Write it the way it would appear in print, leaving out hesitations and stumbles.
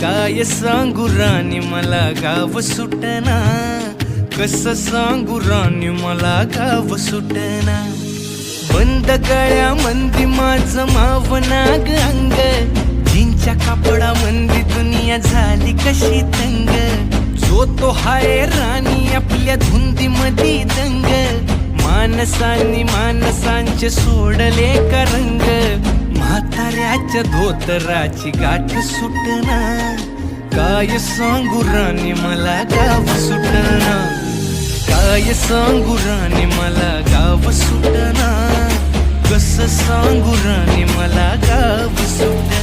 काय सांगू राणी मला गाव सुटना, कसं सांगू राणी मला गाव सुटना. बंद गळ्या मंदी माझं मावनाग अंग, जीनच्या कापडा मंदी दुनिया झाली कशी तंग. जो तो हाय राणी आपल्या धुंदी मधी दंग, माणसांनी माणसांचे सोडले का रंग. म्हाताऱ्याच्या धोतराची गाठ सुटना, काय सांगू राणी मला गाव सुटना. काय सांगू राणी मला गाव सुटना, कसं सांगू राणी मला गाव सुटना.